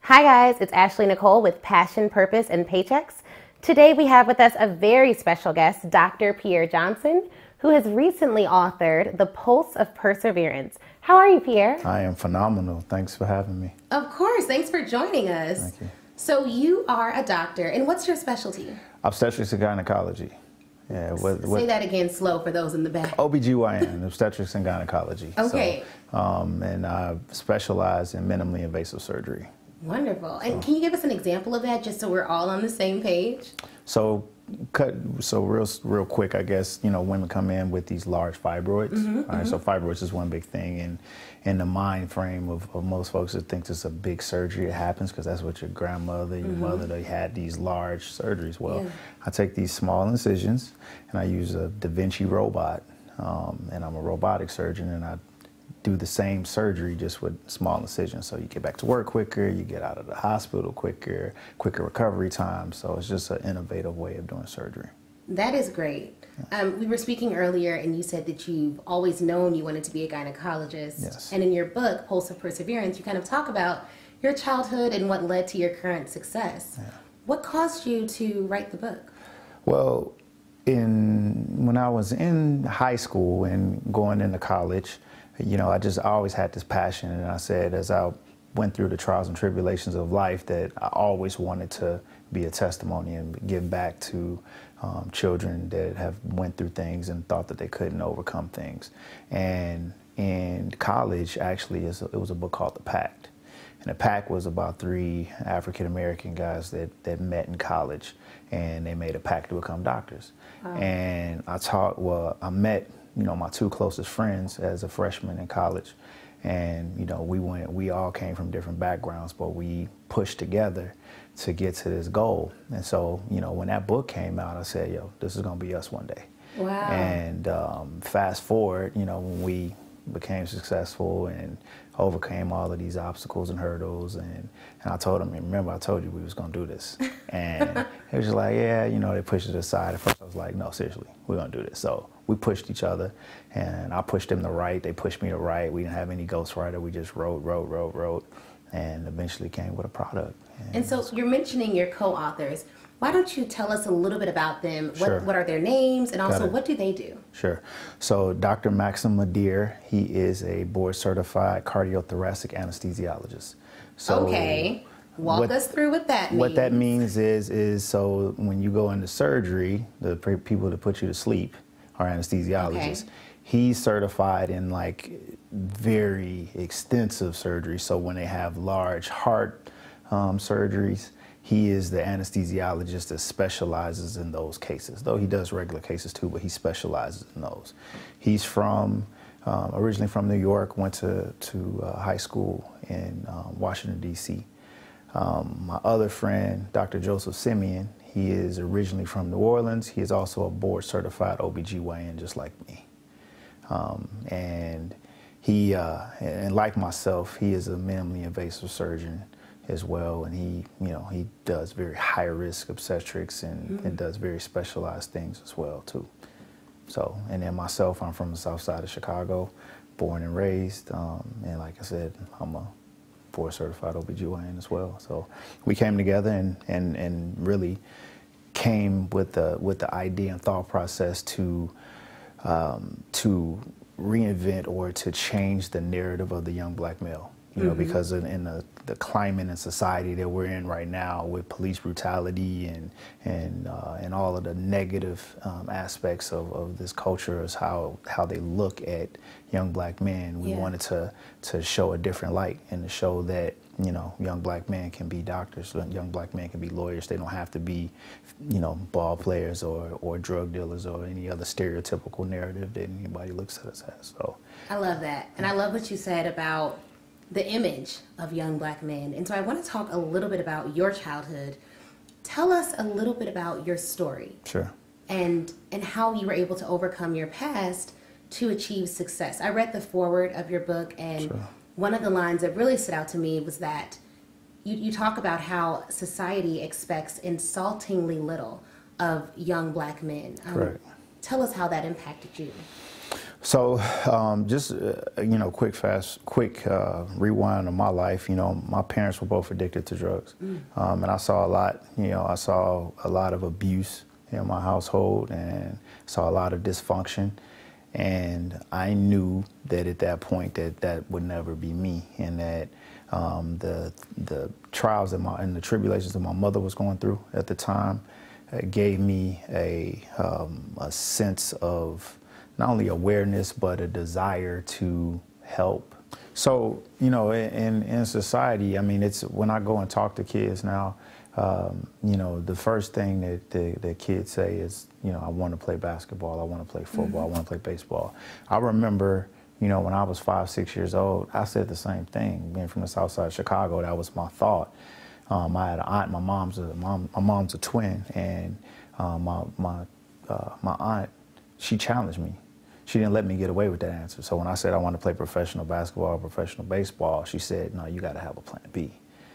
Hi guys, it's Ashley Nicole with Passion, Purpose, and Paychecks. Today we have with us a very special guest, Dr. Pierre Johnson, who has recently authored The Pulse of Perseverance. How are you, Pierre? I am phenomenal. Thanks for having me. Of course. Thanks for joining us. Thank you. So you are a doctor, and what's your specialty? Obstetrics and gynecology. Yeah. Say that again slow for those in the back. OBGYN, obstetrics and gynecology. Okay. So, and I specialize in minimally invasive surgery. Wonderful. And can you give us an example of that just so we're all on the same page? So real quick, I guess, women come in with these large fibroids. So fibroids is one big thing, and in the mind frame of most folks, it thinks it's a big surgery. It happens because that's what your grandmother, your mother, they had these large surgeries. Well, I take these small incisions and I use a Da Vinci robot, and I'm a robotic surgeon, and I do the same surgery just with small incisions. So you get back to work quicker, you get out of the hospital quicker recovery time. So it's just an innovative way of doing surgery. That is great. We were speaking earlier and you said that you've always known you wanted to be a gynecologist. Yes. And in your book, Pulse of Perseverance, you kind of talk about your childhood and what led to your current success. Yeah. What caused you to write the book? Well, when I was in high school and going into college, I always had this passion, and I said, as I went through the trials and tribulations of life, that I always wanted to be a testimony and give back to children that have went through things and thought that they couldn't overcome things. And in college, actually, it was a book called The Pact. And the Pact was about 3 African-American guys that met in college, and they made a pact to become doctors. Wow. And I met my 2 closest friends as a freshman in college, and we all came from different backgrounds, but we pushed together to get to this goal. And so when that book came out, I said, this is gonna be us one day. Wow. And fast forward, when we became successful and overcame all of these obstacles and hurdles, and I told them, remember I told you we was gonna do this, and it was just like, they pushed it aside. At first I was like, no, seriously, we're gonna do this. So we pushed each other, and I pushed them to write, they pushed me to write. We didn't have any ghostwriter, we just wrote, and eventually came with a product. And so you're mentioning your co-authors. Why don't you tell us a little bit about them? Sure. What are their names, and also what do they do? Sure. So Dr. Maxim Madir, he is a board-certified cardiothoracic anesthesiologist. So okay. Walk us through what that means. What that means is so when you go into surgery, the people that put you to sleep are anesthesiologists. Okay. He's certified in very extensive surgery. So when they have large heart surgeries, he is the anesthesiologist that specializes in those cases. Though he does regular cases too, but he specializes in those. He's originally from New York, went to high school in Washington, D.C. My other friend, Dr. Joseph Simeon, he is originally from New Orleans. He is also a board-certified OBGYN, just like me. And he, and like myself, he is a minimally invasive surgeon as well, and he does very high-risk obstetrics and does very specialized things as well too. So, and then myself, I'm from the south side of Chicago, born and raised, and like I said, I'm a board-certified OBGYN as well. So we came together and really came with the idea and thought process to reinvent or to change the narrative of the young black male. Because in the climate and society that we're in right now, with police brutality and all of the negative aspects of this culture, is how they look at young black men. We wanted to show a different light and to show that young black men can be doctors, young black men can be lawyers. They don't have to be ball players or drug dealers or any other stereotypical narrative that anybody looks at us as. So I love that, and I love what you said about the image of young black men. And so I want to talk a little bit about your childhood. Tell us a little bit about your story. Sure. And how you were able to overcome your past to achieve success. I read the foreword of your book, and one of the lines that really stood out to me was that you talk about how society expects insultingly little of young black men. Correct. Tell us how that impacted you. So just, quick rewind of my life. You know, my parents were both addicted to drugs. And I saw a lot, I saw a lot of abuse in my household and saw a lot of dysfunction. And I knew that at that point that would never be me, and that the trials and the tribulations that my mother was going through at the time gave me a sense of not only awareness, but a desire to help. So, in society, I mean, it's when I go and talk to kids now, the first thing that the kids say is, I want to play basketball, I want to play football, I want to play baseball. I remember, when I was 5, 6 years old, I said the same thing. Being from the south side of Chicago, that was my thought. I had an aunt, my mom's a twin, and my aunt, she challenged me. She didn't let me get away with that answer. So when I said I want to play professional basketball or professional baseball, she said, no, you got to have a plan B.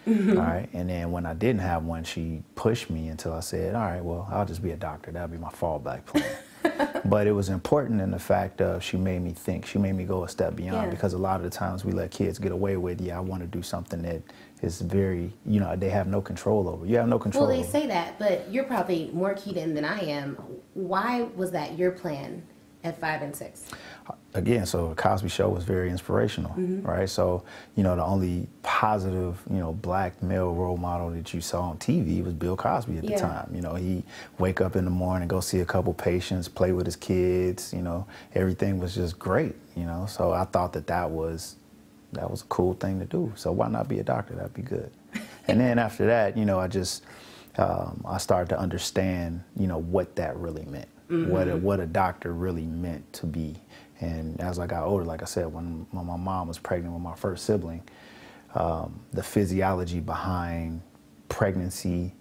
All right. And then when I didn't have one, she pushed me until I said, all right, well, I'll just be a doctor. That'll be my fallback plan. But it was important in the fact of she made me think. She made me go a step beyond, because a lot of the times we let kids get away with, I want to do something that is very, they have no control over. You have no control. Well, they say that, but you're probably more keyed in than I am. Why was that your plan at 5 and 6? Again, so Cosby Show was very inspirational, right? So, the only positive, black male role model that you saw on TV was Bill Cosby at the time. He wake up in the morning, go see a couple patients, play with his kids, everything was just great, So I thought that was a cool thing to do. So why not be a doctor? That'd be good. And then after that, I started to understand, what that really meant. What a doctor really meant to be. And as I got older, like I said, when my mom was pregnant with my first sibling, the physiology behind pregnancy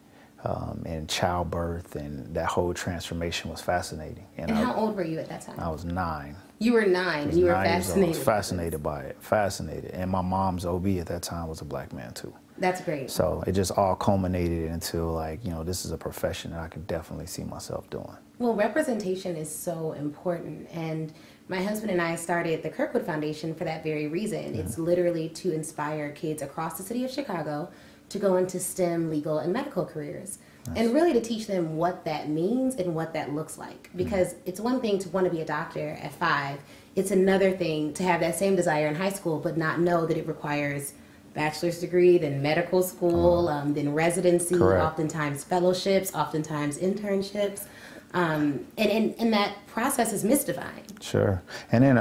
and childbirth and that whole transformation was fascinating. And how old were you at that time? I was 9. You were 9 and you were fascinated. I was fascinated by it, fascinated. And my mom's OB at that time was a black man too. That's great. So it just all culminated into this is a profession that I could definitely see myself doing. Well, representation is so important, and my husband and I started the Kirkwood Foundation for that very reason. It's literally to inspire kids across the city of Chicago to go into STEM, legal, and medical careers, and really to teach them what that means and what that looks like. Because it's one thing to want to be a doctor at 5. It's another thing to have that same desire in high school, but not know that it requires bachelor's degree, then medical school, then residency, oftentimes fellowships, oftentimes internships. And that process is mystifying. Sure. And then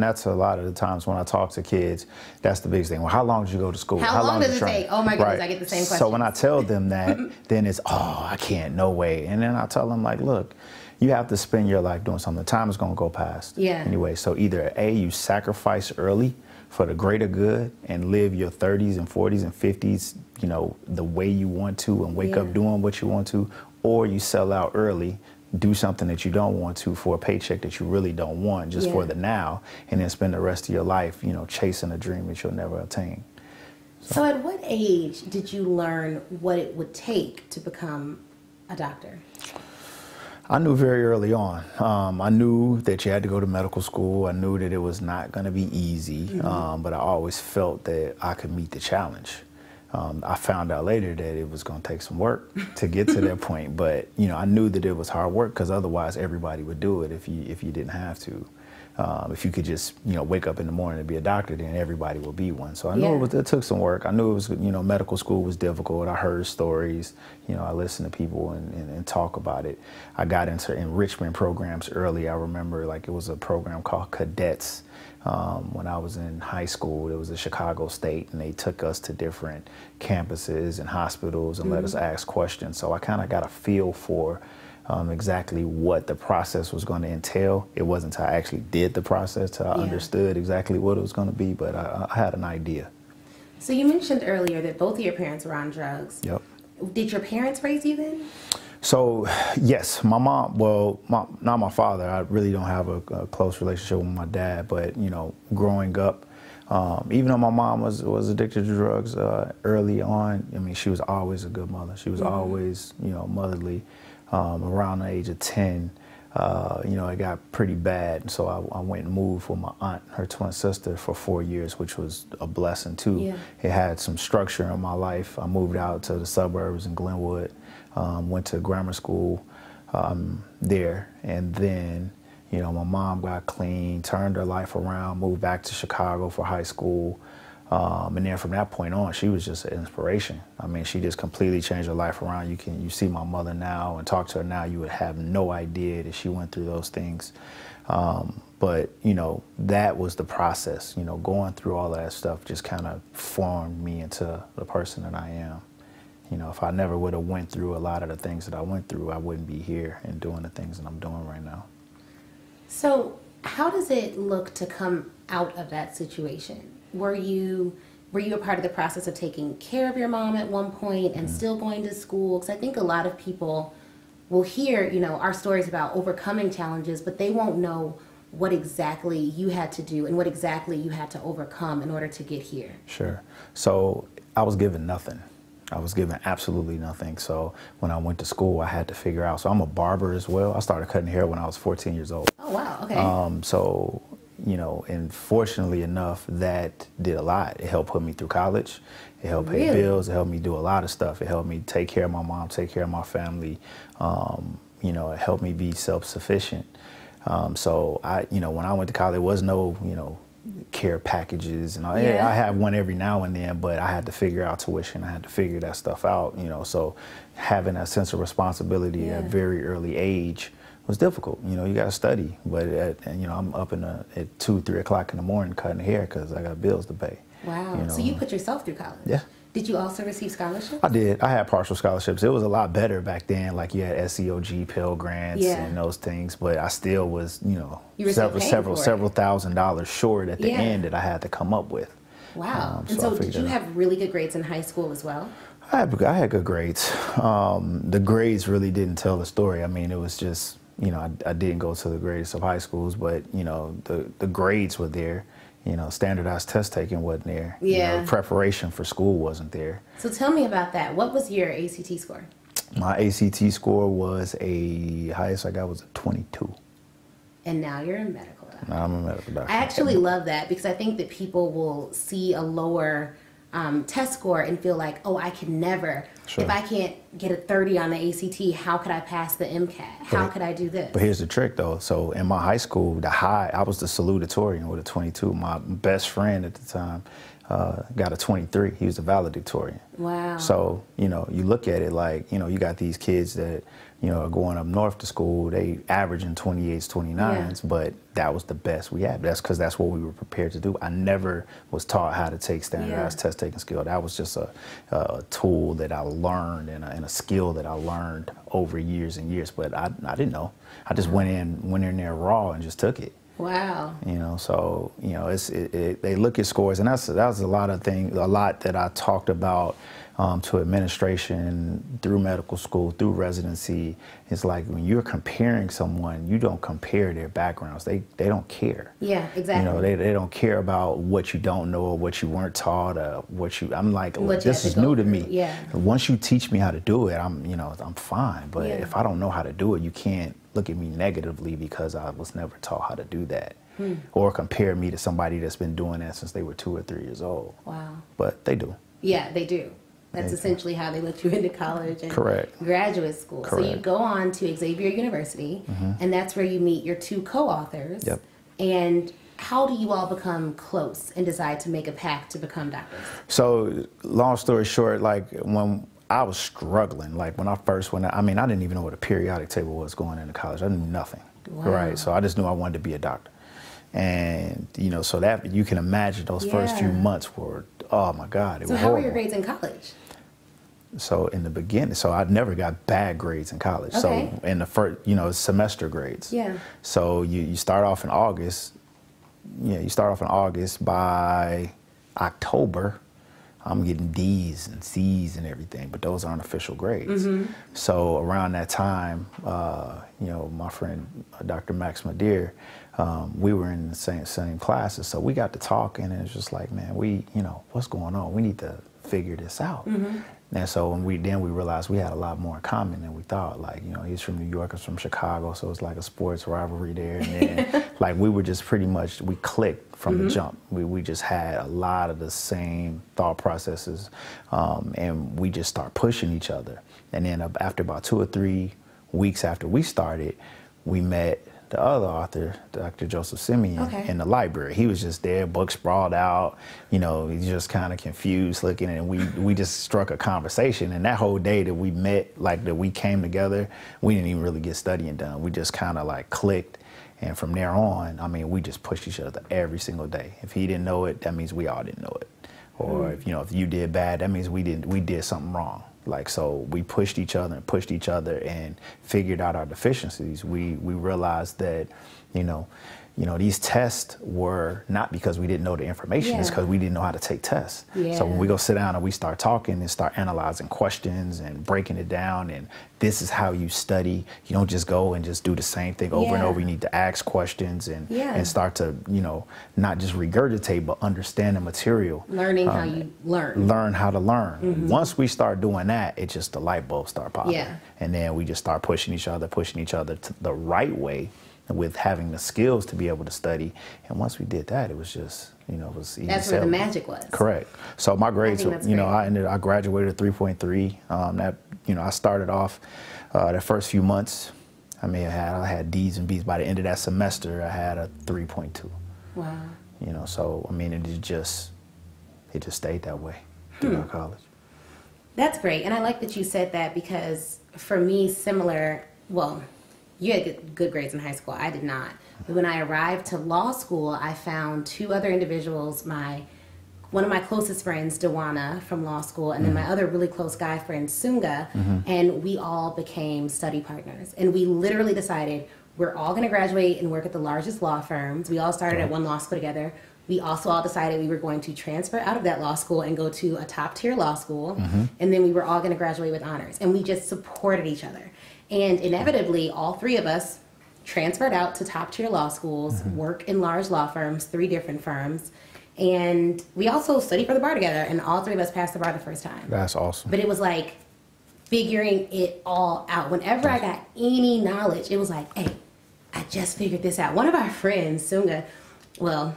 that's a lot of the times when I talk to kids, that's the biggest thing. Well, how long did you go to school? How long does it take? Oh my goodness, I get the same question. So when I tell them that, then it's, I can't, no way. And then I tell them look, you have to spend your life doing something. Time is going to go past. Anyway, so either A, you sacrifice early for the greater good and live your 30s and 40s and 50s, the way you want to and wake up doing what you want to, or you sell out early, do something that you don't want to for a paycheck that you really don't want, just for the now, and then spend the rest of your life, chasing a dream that you'll never attain. So at what age did you learn what it would take to become a doctor? I knew very early on. I knew that you had to go to medical school. I knew that it was not going to be easy, but I always felt that I could meet the challenge. I found out later that it was going to take some work to get to that point, but I knew that it was hard work, because otherwise everybody would do it if you didn't have to. If you could just wake up in the morning and be a doctor, then everybody will be one. So I knew it took some work. I knew it was medical school was difficult. I heard stories. I listened to people and talk about it. I got into enrichment programs early. I remember it was a program called Cadets. When I was in high school, it was at Chicago State, and they took us to different campuses and hospitals and let us ask questions. So I kind of got a feel for exactly what the process was going to entail. It wasn't until I actually did the process till I understood exactly what it was going to be, but I had an idea. So you mentioned earlier that both of your parents were on drugs. Yep. Did your parents raise you then? So, yes, my mom, not my father. I really don't have a close relationship with my dad, but, growing up, even though my mom was addicted to drugs early on, I mean, she was always a good mother. She was always, motherly. Around the age of 10, you know, it got pretty bad. So I went and moved with my aunt, her twin sister, for 4 years, which was a blessing too. Yeah. It had some structure in my life. I moved out to the suburbs in Glenwood, went to grammar school there, and then, you know, my mom got clean, turned her life around, moved back to Chicago for high school. And then from that point on, she was just an inspiration. I mean, she just completely changed her life around. You see my mother now and talk to her now, you would have no idea that she went through those things. But, you know, that was the process. You know, going through all of that stuff just kind of formed me into the person that I am. You know, if I never would have went through a lot of the things that I went through, I wouldn't be here and doing the things that I'm doing right now. So how does it look to come out of that situation? Were you a part of the process of taking care of your mom at one point and still going to school? Because I think a lot of people will hear, you know, our stories about overcoming challenges, but they won't know what exactly you had to do and what exactly you had to overcome in order to get here. Sure. So I was given nothing. I was given absolutely nothing. So when I went to school, I had to figure out. So I'm a barber as well. I started cutting hair when I was 14 years old. Oh, wow. Okay. So, you know, and fortunately enough, that did a lot. It helped put me through college. It helped pay bills. It helped me do a lot of stuff. It helped me take care of my mom, take care of my family. You know, it helped me be self-sufficient. So you know, when I went to college, there was no, you know, care packages and all. Yeah, I had one every now and then, but I had to figure out tuition. I had to figure that stuff out, you know. So having that sense of responsibility at a very early age was difficult. You know, you got to study, but you know, I'm up at 2, 3 o'clock in the morning cutting hair because I got bills to pay. Wow. You know? So you put yourself through college? Yeah. Did you also receive scholarships? I did. I had partial scholarships. It was a lot better back then. Like you had SEOG, Pell Grants, and those things. But I still was, you know, several $1,000s short at the end that I had to come up with. Wow. And so did you have really good grades in high school as well? I had good grades. The grades really didn't tell the story. I mean, it was just, you know, I didn't go to the greatest of high schools, but, you know, the grades were there. You know, standardized test taking wasn't there. Yeah. You know, preparation for school wasn't there. So tell me about that. What was your ACT score? My ACT score was highest I got was a 22. And now you're a medical doctor. Now I'm a medical doctor. I actually love that because I think that people will see a lower test score and feel like, oh, I can never. If I can't get a 30 on the ACT, how could I pass the MCAT? How could I do this? But here's the trick, though. So in my high school, I was the salutatorian with a 22. My best friend at the time got a 23. He was a valedictorian. Wow. So, you know, you look at it like, you know, you got these kids that, you know, are going up north to school. They averaging 28s, 29s, but that was the best we had. That's because that's what we were prepared to do. I never was taught how to take standardized test taking skill. That was just a tool that I learned and a skill that I learned over years and years. But I didn't know. I just went in there raw and just took it. Wow. You know, so, you know, they look at scores, and that was a lot that I talked about to administration, through medical school, through residency. It's like when you're comparing someone, you don't compare their backgrounds. They don't care. Yeah, exactly. You know, they don't care about what you don't know or what you weren't taught or I'm like, this is new to me. Yeah. Once you teach me how to do it, I'm fine. But if I don't know how to do it, you can't look at me negatively because I was never taught how to do that. Or compare me to somebody that's been doing that since they were 2 or 3 years old. Wow. But they do. Yeah, they do. That's essentially how they let you into college and graduate school. Correct. So you go on to Xavier University, and that's where you meet your 2 co-authors. Yep. And how do you all become close and decide to make a pact to become doctors? So long story short, like when I was struggling, like when I first went out, I mean, I didn't even know what a periodic table was going into college. I knew nothing. Wow. Right. So I just knew I wanted to be a doctor. And, you know, so that you can imagine those first few months were, oh my God, it was horrible. So how were your grades in college? So in the beginning, so I never got bad grades in college. Okay. So in the first, you know, semester grades. Yeah. So you start off in August. Yeah, you start off in August. By October, I'm getting D's and C's and everything, but those aren't official grades. So around that time, you know, my friend Dr. Max Madeir, we were in the same classes, so we got to talking, and it's just like, man, you know, what's going on? We need to figure this out. Mm-hmm. And so when we realized we had a lot more in common than we thought. Like, you know, he's from New York, I was from Chicago, so it's like a sports rivalry there. And then like we were just pretty much, we clicked from the jump. We just had a lot of the same thought processes, and we just start pushing each other. And then after about 2 or 3 weeks after we started, we met the other author, Dr. Joseph Simeon, in the library. He was just there, books sprawled out, you know, he's just kind of confused looking, and we just struck a conversation. And that whole day that we met, like that we came together, we didn't even really get studying done. We just kind of like clicked. And from there on, I mean, we just pushed each other every single day. If he didn't know it, that means we all didn't know it. Or if, you know, if you did bad, that means we did something wrong. Like, so we pushed each other and figured out our deficiencies. We realized that, you know, these tests were not because we didn't know the information, it's because we didn't know how to take tests. So when we go sit down and we start talking and start analyzing questions and breaking it down, and this is how you study. You don't just go and just do the same thing over and over. You need to ask questions and start to, you know, not just regurgitate, but understand the material. Learning how you learn. Learn how to learn. Once we start doing that, it just, the light bulbs start popping. And then we just start pushing each other to the right way, with having the skills to be able to study. And once we did that, it was just, you know, it was easy. That's where the magic was. Correct. So my grades, you know, I graduated 3.3. That, you know, I started off the first few months, I had D's and B's. By the end of that semester, I had a 3.2. Wow. You know, so I mean, it just stayed that way throughout college. That's great. And I like that you said that, because for me, similar, well, you had good grades in high school. I did not. But when I arrived to law school, I found 2 other individuals, one of my closest friends, Dewana, from law school, and then my other really close guy friend, Sunga, and we all became study partners. And we literally decided we're all going to graduate and work at the largest law firms. We all started at one law school together. We also all decided we were going to transfer out of that law school and go to a top-tier law school. And then we were all going to graduate with honors. And we just supported each other. And inevitably, all 3 of us transferred out to top-tier law schools, work in large law firms, 3 different firms. And we also studied for the bar together, and all 3 of us passed the bar the first time. That's awesome. But it was like figuring it all out. Whenever I got any knowledge, it was like, hey, I just figured this out. One of our friends, Sunga, well,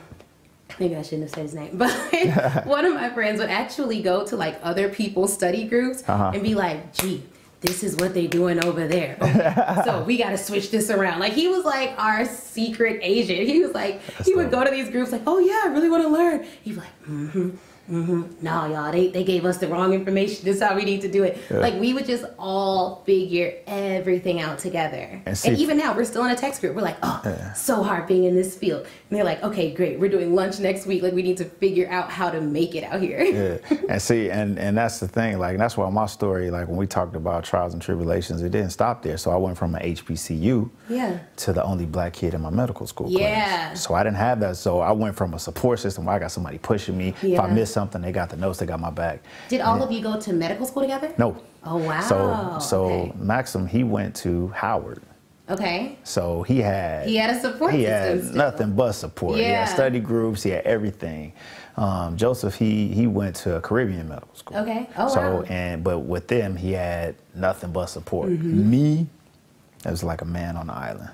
maybe I shouldn't have said his name, but one of my friends would actually go to like other people's study groups and be like, gee, this is what they doing over there. Okay, so we got to switch this around. Like, he was like our secret agent. He was like, he would go to these groups like, oh yeah, I really want to learn. He'd be like, no, y'all, they gave us the wrong information. This is how we need to do it. Like, we would just all figure everything out together. And even now, we're still in a text group. We're like, oh, so hard being in this field. And they're like, okay, great. We're doing lunch next week. Like, we need to figure out how to make it out here. And see, and that's the thing. Like, that's why my story, like when we talked about trials and tribulations, it didn't stop there. So I went from an HBCU to the only black kid in my medical school class. So I didn't have that. So I went from a support system where I got somebody pushing me. If I missed something, they got the notes, they got my back. Did all of you go to medical school together? No. Oh, wow. So Maxim, he went to Howard. Okay. So he had a support system. He had nothing but support. Yeah. He had study groups, he had everything. Joseph, he went to Caribbean Medical School. Okay. Oh, wow. But with them, he had nothing but support. Me, it was like a man on the island.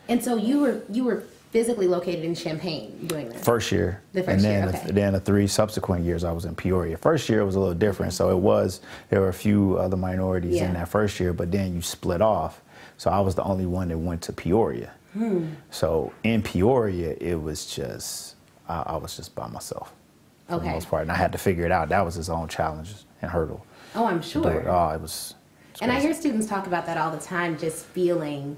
And so you were physically located in Champaign doing this? First year. The first year, then the 3 subsequent years I was in Peoria. First year was a little different. So there were a few other minorities in that first year, but then you split off. So I was the only one that went to Peoria. So in Peoria, it was just, I was just by myself for the most part. And I had to figure it out. That was its own challenge and hurdle. Oh, I'm sure. It was and crazy. I hear students talk about that all the time, just feeling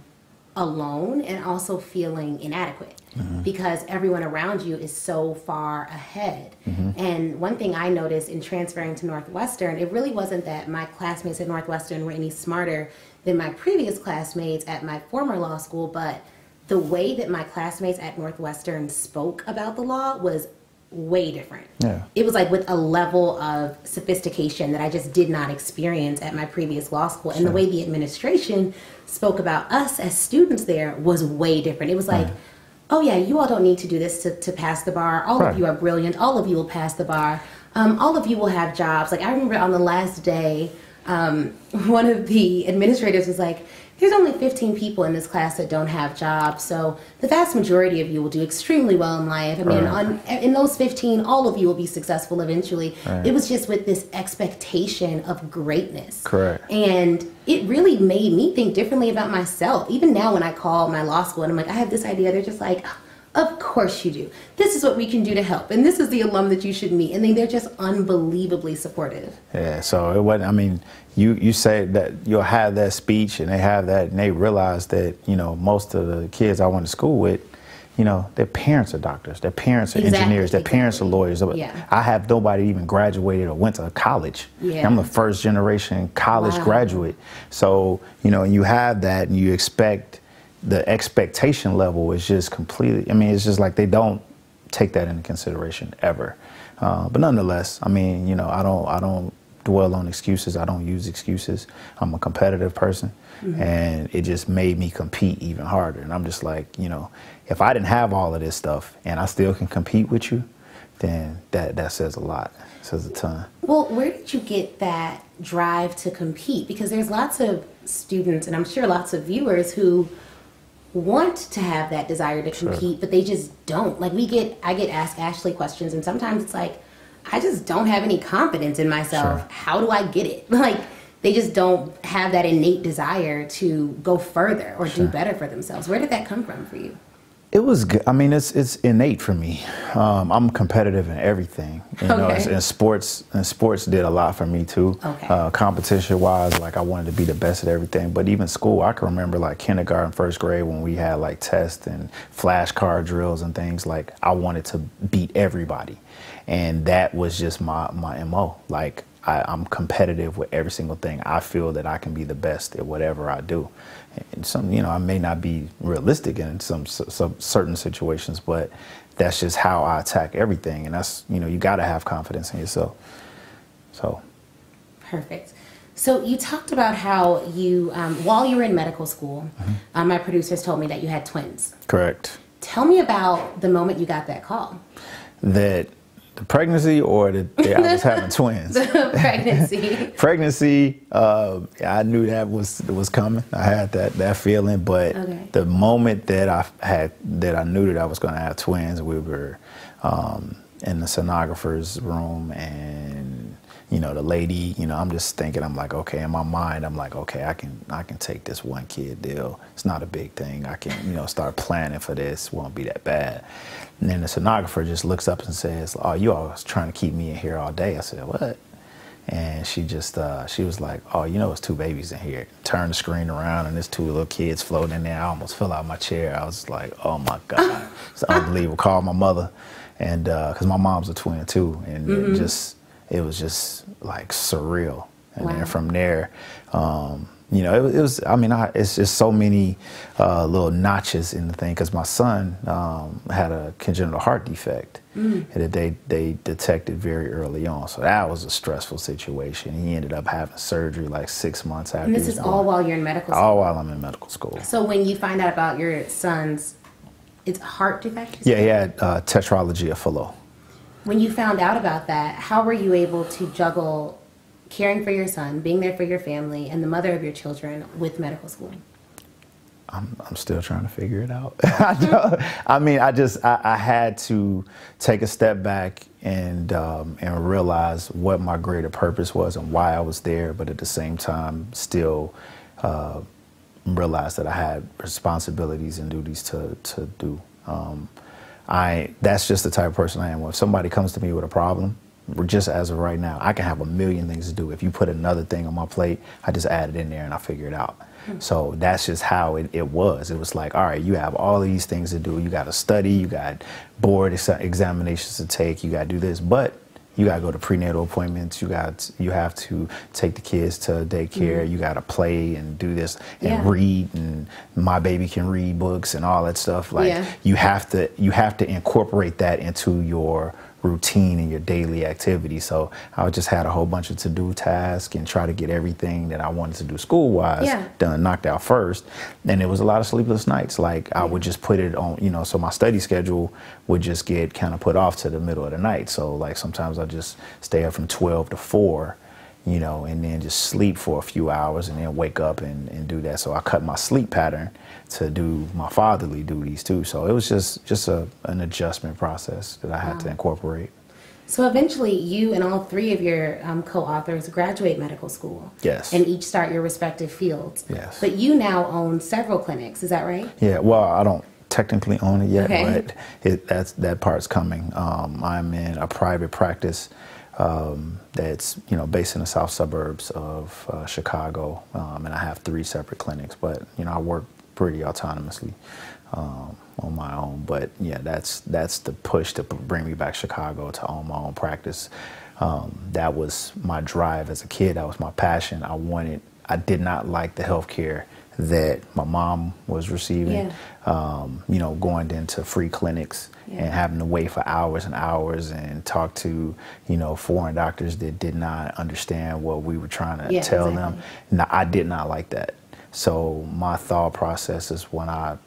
alone and also feeling inadequate because everyone around you is so far ahead. And one thing I noticed in transferring to Northwestern, it really wasn't that my classmates at Northwestern were any smarter than my previous classmates at my former law school, but the way that my classmates at Northwestern spoke about the law was way different. It was like with a level of sophistication that I just did not experience at my previous law school. And the way the administration spoke about us as students there was way different. It was like, oh yeah, you all don't need to do this to pass the bar. All of you are brilliant. All of you will pass the bar. all of you will have jobs. Like I remember on the last day, one of the administrators was like, there's only 15 people in this class that don't have jobs, so the vast majority of you will do extremely well in life. I mean, in those 15, all of you will be successful eventually. Right. It was just with this expectation of greatness. Correct. And it really made me think differently about myself. Even now when I call my law school and I'm like, I have this idea, they're just like, of course you do. This is what we can do to help. And this is the alum that you should meet. And then they're just unbelievably supportive. Yeah, so it wasn't, I mean, you say that you'll have that speech and they have that and they realize that, you know, most of the kids I went to school with, you know, their parents are doctors, their parents are engineers, their parents are lawyers. Yeah. I have nobody even graduated or went to college. Yeah. I'm a first generation college graduate. So, you know, you have that and you expect, the expectation level is just completely, I mean, it's just like they don't take that into consideration ever. But nonetheless, I mean, you know, I don't dwell on excuses. I don't use excuses. I'm a competitive person, and it just made me compete even harder. And I'm just like, you know, if I didn't have all of this stuff and I still can compete with you, then that says a lot. It says a ton. Well, where did you get that drive to compete? Because there's lots of students, and I'm sure lots of viewers who want to have that desire to compete, but they just don't. Like I get asked Ashley questions, and sometimes it's like, I just don't have any confidence in myself. How do I get it? Like they just don't have that innate desire to go further or do better for themselves. Where did that come from for you? It was good. I mean, it's innate for me. I'm competitive in everything. You know, and sports did a lot for me too. Competition wise, like I wanted to be the best at everything. But even school, I can remember like kindergarten, first grade when we had like tests and flashcard drills and things. Like I wanted to beat everybody, and that was just my MO. Like I'm competitive with every single thing. I feel that I can be the best at whatever I do. And some, you know, I may not be realistic in some certain situations, but that's just how I attack everything. And that's, you know, you got to have confidence in yourself. So. Perfect. So you talked about how you, while you were in medical school, my producers told me that you had twins. Correct. Tell me about the moment you got that call. That the pregnancy or that I was having twins? The pregnancy. Pregnancy, I knew that was coming. I had that feeling, but the moment that I knew that I was going to have twins, we were in the sonographer's room, and you know, the lady, you know, I'm just thinking, I'm like, okay, in my mind, I'm like, okay, I can take this one kid deal. It's not a big thing. I can, you know, start planning for this. Won't be that bad. And then the sonographer just looks up and says, oh, you always trying to keep me in here all day. I said, what? And she just, she was like, oh, you know, it's two babies in here. Turn the screen around and there's two little kids floating in there. I almost fell out of my chair. I was like, oh my God, it's unbelievable. Called my mother, and cause my mom's a twin too. And it was just like surreal. And then from there, you know, it was, I mean, it's just so many little notches in the thing, because my son had a congenital heart defect that they detected very early on. So that was a stressful situation. He ended up having surgery like 6 months after. And this is all while you're in medical school? All while I'm in medical school. So when you find out about your son's, it's heart defect? Yeah, he had tetralogy of Fallot. When you found out about that, how were you able to juggle caring for your son, being there for your family, and the mother of your children with medical school? I'm still trying to figure it out. I mean, I had to take a step back and realize what my greater purpose was and why I was there, but at the same time still realize that I had responsibilities and duties to do. That's just the type of person I am. If somebody comes to me with a problem, just as of right now, I can have a million things to do. If you put another thing on my plate, I just add it in there and I figure it out. So that's just how it was. It was like, all right, you have all these things to do. You got to study, you got board examinations to take, you got to do this, but you got to go to prenatal appointments. You have to take the kids to daycare. You got to play and do this and read, and my baby can read books and all that stuff. Like you have to incorporate that into your routine in your daily activity. So I just had a whole bunch of to-do tasks and try to get everything that I wanted to do school-wise done, knocked out first. And it was a lot of sleepless nights. Like I would just put it on, you know, so my study schedule would just get kind of put off to the middle of the night. So like sometimes I just stay up from 12 to 4, you know, and then just sleep for a few hours and then wake up and do that. So I cut my sleep pattern to do my fatherly duties too. So it was just an adjustment process that I had to incorporate. So eventually you and all three of your co-authors graduate medical school. Yes. And each start your respective fields. Yes. But you now own several clinics, is that right? Yeah, well, I don't technically own it yet, Okay. but that part's coming. I'm in a private practice that's, you know, based in the south suburbs of Chicago, and I have 3 separate clinics. But you know, I work pretty autonomously on my own. But yeah, that's the push to bring me back to Chicago to own my own practice. That was my drive as a kid. That was my passion. I did not like the healthcare that my mom was receiving. You know, going into free clinics and having to wait for hours and hours and talk to, you know, foreign doctors that did not understand what we were trying to tell them. No, I did not like that. So my thought process is when I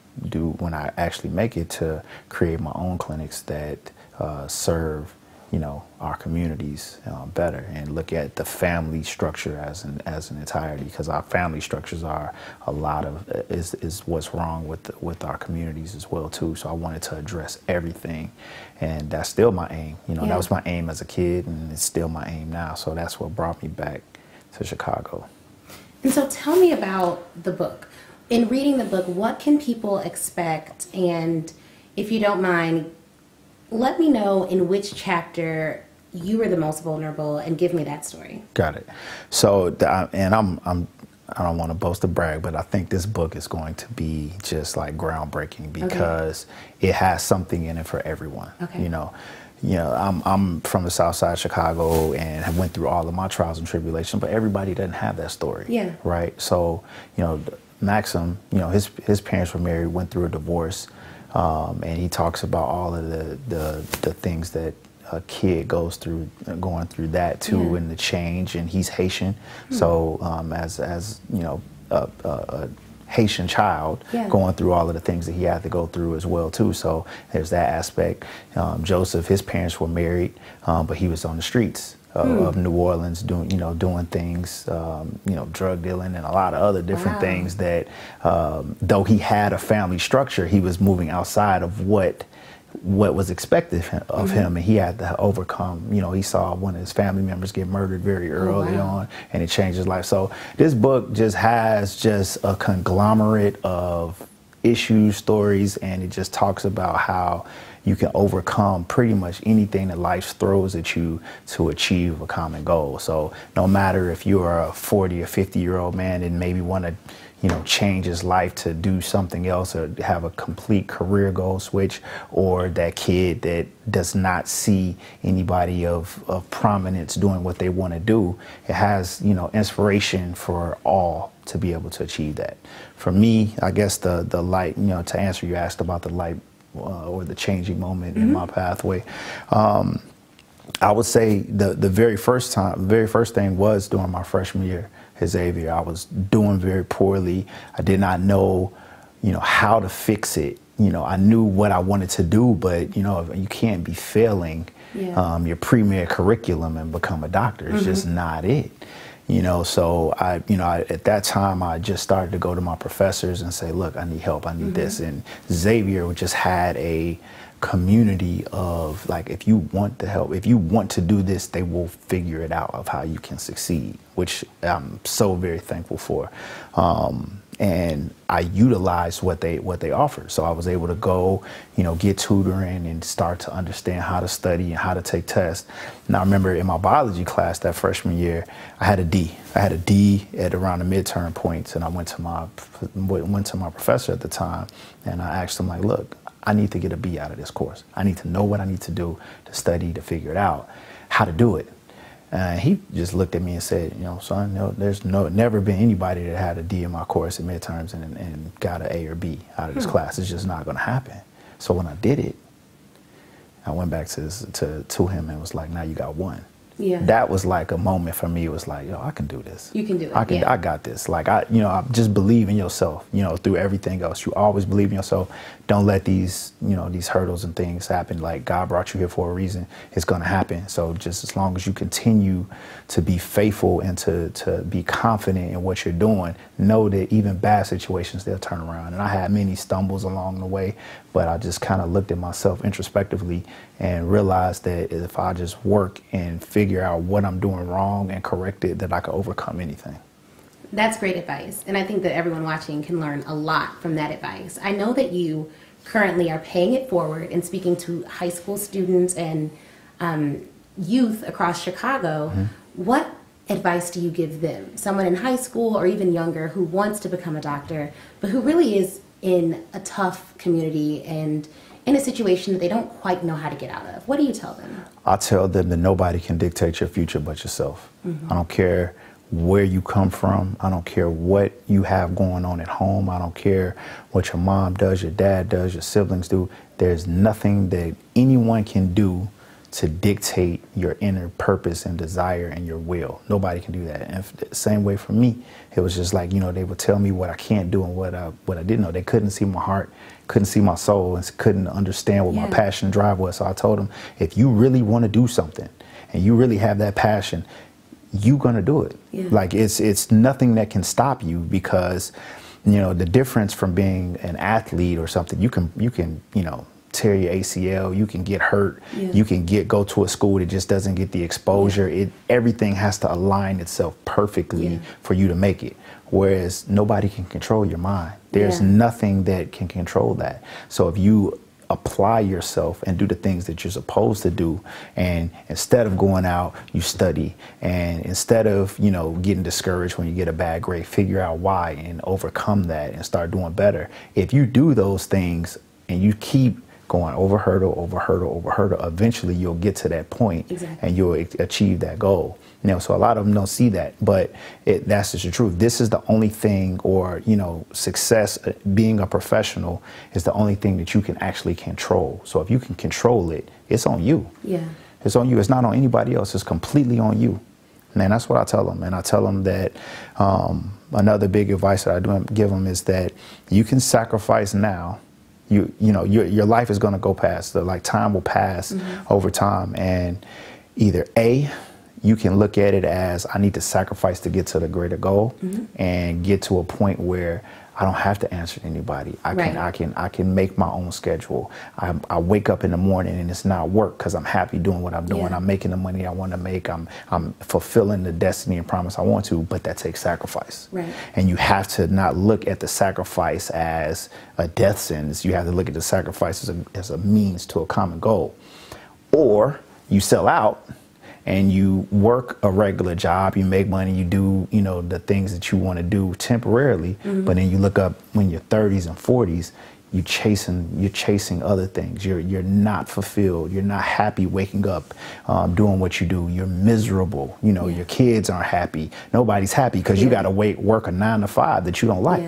actually make it to create my own clinics that serve, you know, our communities better, and look at the family structure as an entirety, because our family structures are a lot of is what's wrong with our communities as well too. So I wanted to address everything, and that's still my aim. You know, that was my aim as a kid, and it's still my aim now. So that's what brought me back to Chicago. And so tell me about the book. In reading the book, what can people expect? And if you don't mind, let me know in which chapter you were the most vulnerable and give me that story. Got it. So, and I don't want to boast or brag, but I think this book is going to be just like groundbreaking, because it has something in it for everyone. You know, I'm from the South Side of Chicago and have went through all of my trials and tribulations, but everybody doesn't have that story. Right. So, you know, Maxim, you know, his parents were married, went through a divorce. And he talks about all of the things that a kid goes through, going through that too, and the change. And he's Haitian, so as you know, a Haitian child going through all of the things that he had to go through as well too. So there's that aspect. Joseph, his parents were married, but he was on the streets of New Orleans doing things, you know, drug dealing and a lot of other different things that, though he had a family structure, he was moving outside of what was expected of him, and he had to overcome. You know, he saw one of his family members get murdered very early on, and it changed his life. So this book just has just a conglomerate of issues, stories, and it just talks about how you can overcome pretty much anything that life throws at you to achieve a common goal. So no matter if you're a 40 or 50-year-old man and maybe want to, you know, change his life to do something else or have a complete career goal switch, or that kid that does not see anybody of prominence doing what they want to do, it has, you know, inspiration for all to be able to achieve that. For me, I guess the light, you know, to answer, you asked about the light or the changing moment in my pathway. I would say the very first thing was during my freshman year at Xavier. I was doing very poorly. I did not know, you know, how to fix it. You know, I knew what I wanted to do, but you know, you can't be failing your pre-med curriculum and become a doctor. It's just not it. You know, so at that time, I just started to go to my professors and say, look, I need help, I need this. And Xavier just had a community of, like, if you want the help, if you want to do this, they will figure it out of how you can succeed, which I'm so very thankful for. And I utilized what they offered. So I was able to go, you know, get tutoring and start to understand how to study and how to take tests. And I remember in my biology class that freshman year, I had a D. I had a D at around the midterm points, and I went to my professor at the time, and I asked him, like, look, I need to get a B out of this course. I need to know what I need to do to study, to figure it out, how to do it. He just looked at me and said, you know, son, there's never been anybody that had a D in my course in midterms and got an A or B out of this class. It's just not going to happen. So when I did it, I went back to him and was like, now you got one. Yeah. That was like a moment for me. It was like, yo, I can do this. You can do it. I got this. Like, I just believe in yourself, through everything else. You always believe in yourself. Don't let these hurdles and things happen. Like, God brought you here for a reason. It's going to happen. So just as long as you continue to be faithful and to be confident in what you're doing, know that even bad situations, they'll turn around. And I had many stumbles along the way, but I just kind of looked at myself introspectively and realized that if I just work and figure out what I'm doing wrong and correct it, that I could overcome anything. That's great advice. And I think that everyone watching can learn a lot from that advice. I know that you currently are paying it forward and speaking to high school students and youth across Chicago. Mm-hmm. What advice do you give them? Someone in high school or even younger who wants to become a doctor, but who really is in a tough community and in a situation that they don't quite know how to get out of. What do you tell them? I tell them that nobody can dictate your future but yourself. Mm-hmm. I don't care where you come from. I don't care what you have going on at home. I don't care what your mom does, your dad does, your siblings do. There's nothing that anyone can do to dictate your inner purpose and desire and your will. Nobody can do that. And the same way for me, it was just like, they would tell me what I can't do and what I didn't know. They couldn't see my heart, couldn't see my soul, and couldn't understand what my passion and drive was. So I told them, if you really want to do something and you really have that passion, you're gonna do it. Yeah. Like it's nothing that can stop you, because the difference from being an athlete or something, you can tear your ACL, you can get hurt, you can go to a school that just doesn't get the exposure. Everything has to align itself perfectly for you to make it. Whereas nobody can control your mind. There's nothing that can control that. So if you apply yourself and do the things that you're supposed to do, and instead of going out, you study, and instead of getting discouraged when you get a bad grade, figure out why and overcome that and start doing better. If you do those things and you keep going over hurdle, eventually you'll get to that point and you'll achieve that goal. So a lot of them don't see that, but that's just the truth. This is the only thing, or success, being a professional is the only thing that you can actually control. So if you can control it, it's on you. Yeah. It's on you. It's not on anybody else. It's completely on you. And that's what I tell them. And I tell them that another big advice that I do give them is that you can sacrifice now. Your life is going to go past. Time will pass over time, and either A, you can look at it as, I need to sacrifice to get to the greater goal and get to a point where I don't have to answer to anybody. I can make my own schedule. I wake up in the morning and it's not work because I'm happy doing what I'm doing. I'm making the money I want to make. I'm fulfilling the destiny and promise I want to, but that takes sacrifice. Right. And you have to not look at the sacrifice as a death sentence. You have to look at the sacrifice as a means to a common goal. Or you sell out and you work a regular job, you make money, you do, the things that you want to do temporarily, but then you look up when you're 30s and 40s, you're chasing other things. You're not fulfilled. You're not happy waking up, doing what you do. You're miserable. Your kids aren't happy. Nobody's happy because you got to work a 9 to 5 that you don't like.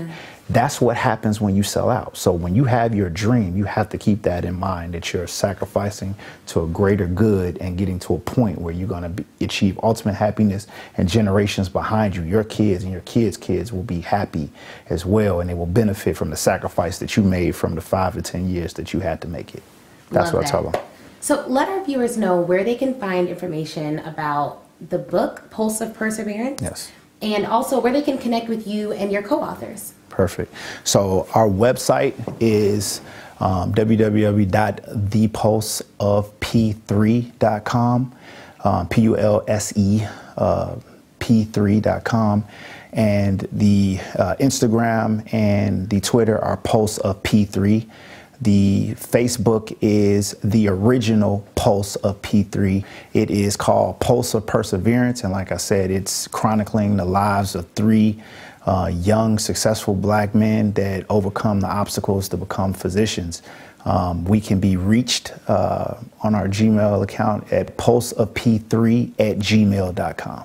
That's what happens when you sell out. So when you have your dream, you have to keep that in mind, that you're sacrificing to a greater good and getting to a point where you're going to achieve ultimate happiness, and generations behind you, your kids and your kids' kids, will be happy as well, and they will benefit from the sacrifice that you made from the 5 to 10 years that you had to make it. That's what I tell them. So let our viewers know where they can find information about the book, Pulse of Perseverance. Yes. And also where they can connect with you and your co-authors. Perfect. So our website is www.thepulseofp3.com, P-U-L-S-E, P3.com. And the Instagram and the Twitter are Pulse of P3. The Facebook is the original Pulse of P3. It is called Pulse of Perseverance. And like I said, it's chronicling the lives of 3 young, successful Black men that overcome the obstacles to become physicians. We can be reached on our Gmail account at pulseofp3@gmail.com.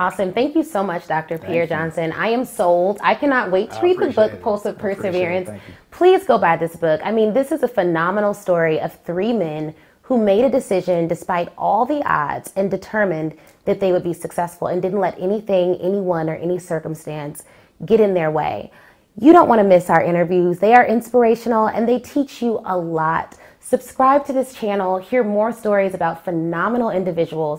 Awesome. Thank you so much, Dr. Pierre Johnson. I am sold. I cannot wait to read the book, Pulse of Perseverance. Please go buy this book. I mean, this is a phenomenal story of 3 men who made a decision despite all the odds and determined that they would be successful and didn't let anything, anyone, or any circumstance get in their way. You don't want to miss our interviews. They are inspirational and they teach you a lot. Subscribe to this channel, hear more stories about phenomenal individuals.